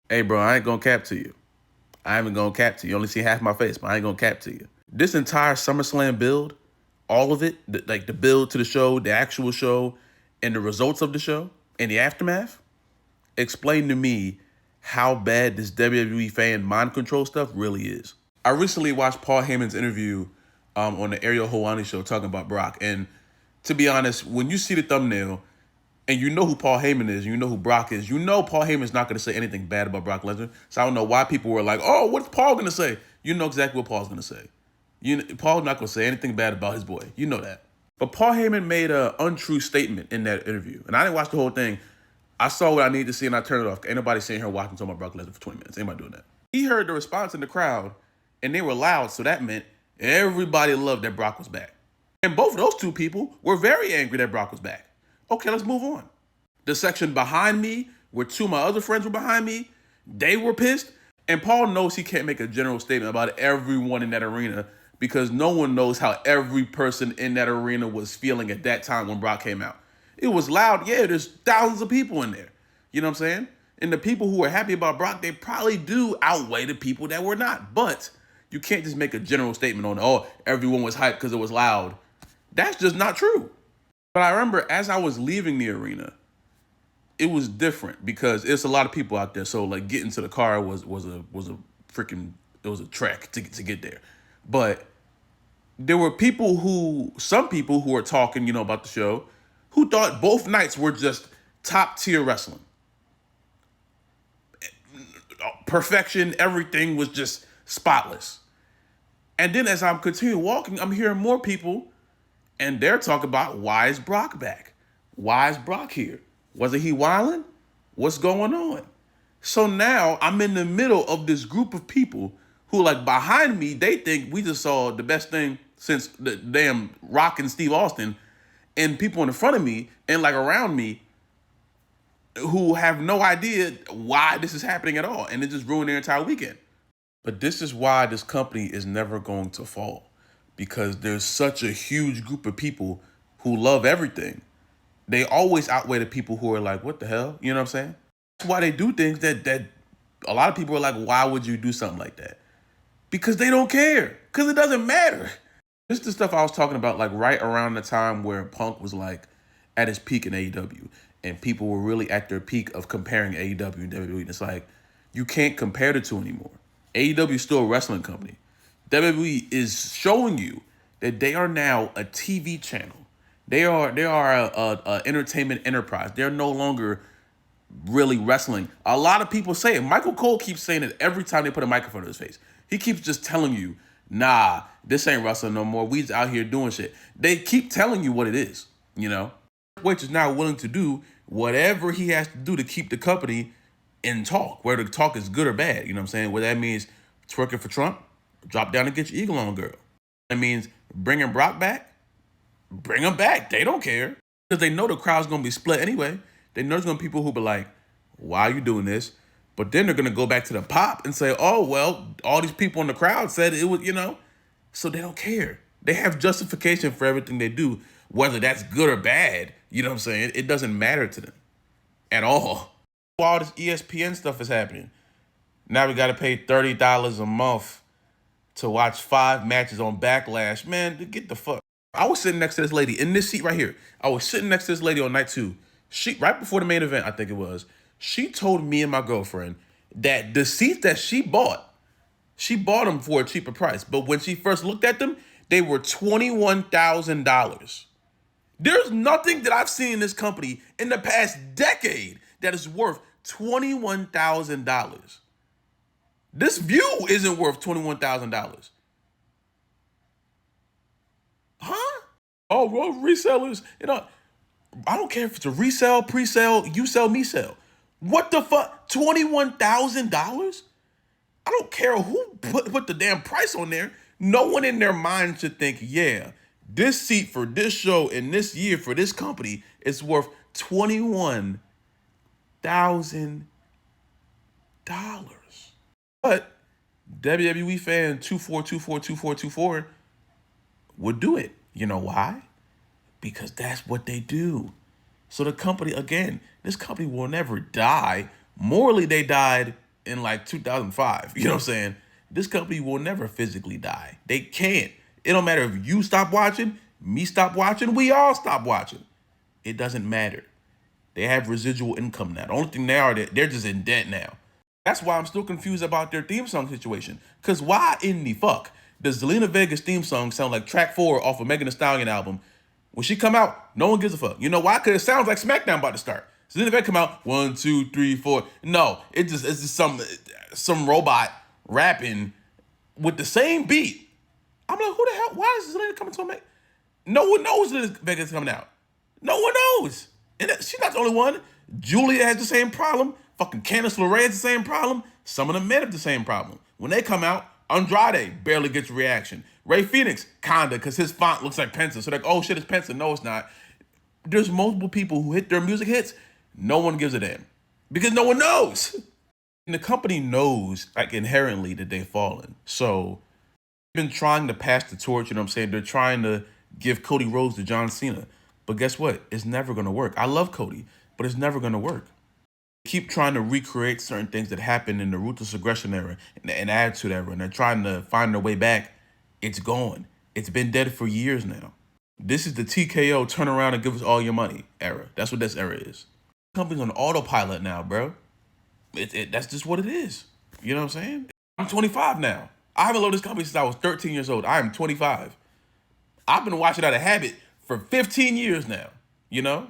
Hey, bro, I ain't gonna cap to you. I ain't gonna cap to you. You only see half my face, but I ain't gonna cap to you. This entire SummerSlam build, all of it, like the build to the show, the actual show, and the results of the show, and the aftermath, explain to me how bad this WWE fan mind control stuff really is. I recently watched Paul Heyman's interview on the Ariel Helwani show talking about Brock, and to be honest, when you see the thumbnail and you know who Paul Heyman is, you know who Brock is, you know Paul Heyman's not going to say anything bad about Brock Lesnar. So I don't know why people were like, "Oh, what's Paul going to say?" You know exactly what Paul's going to say. Paul's not going to say anything bad about his boy. You know that. But Paul Heyman made an untrue statement in that interview, and I didn't watch the whole thing. I saw what I needed to see, and I turned it off. Ain't nobody sitting here watching talking about Brock Lesnar for 20 minutes. Ain't nobody doing that. He heard the response in the crowd, and they were loud, so that meant everybody loved that Brock was back. And both of those two people were very angry that Brock was back. Okay, let's move on. The section behind me, where two of my other friends were behind me, they were pissed. And Paul knows he can't make a general statement about everyone in that arena because no one knows how every person in that arena was feeling at that time when Brock came out. It was loud. Yeah, there's thousands of people in there. You know what I'm saying? And the people who were happy about Brock, they probably do outweigh the people that were not. But you can't just make a general statement on, oh, everyone was hyped because it was loud. That's just not true. But I remember as I was leaving the arena, it was different because it's a lot of people out there. So like getting to the car was a freaking, it was a trek to get there. But there were some people who were talking, about the show, who thought both nights were just top tier wrestling. Perfection, everything was just spotless. And then as I'm continuing walking, I'm hearing more people, and they're talking about, why is Brock back? Why is Brock here? Wasn't he wilding? What's going on? So now I'm in the middle of this group of people who, like, behind me, they think we just saw the best thing since the damn Rock and Steve Austin, and people in front of me and like around me who have no idea why this is happening at all, and it just ruined their entire weekend. But this is why this company is never going to fall, because there's such a huge group of people who love everything. They always outweigh the people who are like, what the hell? You know what I'm saying? That's why they do things that a lot of people are like, why would you do something like that? Because they don't care. Because it doesn't matter. This is the stuff I was talking about, like right around the time where Punk was like at his peak in AEW. And people were really at their peak of comparing AEW and WWE. And it's like, you can't compare the two anymore. AEW is still a wrestling company. WWE is showing you that they are now a TV channel. They are a entertainment enterprise. They're no longer really wrestling. A lot of people say it. Michael Cole keeps saying it every time they put a microphone in his face. He keeps just telling you, nah, this ain't wrestling no more. We just out here doing shit. They keep telling you what it is, Which is now willing to do whatever he has to do to keep the company in talk, whether the talk is good or bad. You know what I'm saying? Whether that means twerking for Trump, drop down and get your eagle on, girl. That means bringing Brock back, bring him back. They don't care because they know the crowd's going to be split anyway. They know there's going to be people who be like, why are you doing this? But then they're going to go back to the pop and say, oh, well, all these people in the crowd said it was, So they don't care. They have justification for everything they do, whether that's good or bad. You know what I'm saying? It doesn't matter to them at all. All this ESPN stuff is happening. Now we got to pay $30 a month to watch 5 matches on Backlash. Man, get the fuck. I was sitting next to this lady in this seat right here. I was sitting next to this lady on night 2. She, right before the main event, I think it was, she told me and my girlfriend that the seats that she bought them for a cheaper price. But when she first looked at them, they were $21,000. There's nothing that I've seen in this company in the past decade that is worth $21,000. This view isn't worth $21,000. Huh? Oh, well, resellers, I don't care if it's a resale, pre-sale, you sell, me sell. What the fuck? $21,000? I don't care who put the damn price on there. No one in their mind should think, yeah, this seat for this show in this year for this company is worth $21,000. But WWE fan 24242424 would do it. You know why? Because that's what they do. So the company, again, this company will never die. Morally, they died in like 2005. You know what I'm saying? This company will never physically die. They can't. It don't matter if you stop watching, me stop watching, we all stop watching. It doesn't matter. They have residual income now. The only thing they are, they're just in debt now. That's why I'm still confused about their theme song situation. Because why in the fuck does Zelina Vega's theme song sound like track 4 off a Megan Thee Stallion album? When she come out, no one gives a fuck. You know why? Because it sounds like SmackDown about to start. Zelina Vega come out, 1, 2, 3, 4. No, it's just some robot rapping with the same beat. I'm like, who the hell? Why is Zelina coming to a No one knows Zelina Vega's coming out. No one knows. And she's not the only one. Julia has the same problem. Fucking Candice LeRae has the same problem. Some of the men have the same problem. When they come out, Andrade barely gets a reaction. Ray Phoenix, kinda, because his font looks like pencil. So they're like, oh shit, it's pencil. No, it's not. There's multiple people who hit their music hits. No one gives a damn. Because no one knows. And the company knows, like, inherently that they've fallen. So they've been trying to pass the torch, you know what I'm saying? They're trying to give Cody Rhodes to John Cena. But guess what? It's never going to work. I love Cody, but it's never going to work. They keep trying to recreate certain things that happened in the Ruthless Aggression era and Attitude era, and they're trying to find their way back. It's gone. It's been dead for years now. This is the TKO turn around and give us all your money era. That's what this era is. The company's on autopilot now, bro. That's just what it is. You know what I'm saying? I'm 25 now. I haven't loved this company since I was 13 years old. I am 25. I've been watching out of habit for 15 years now, you know?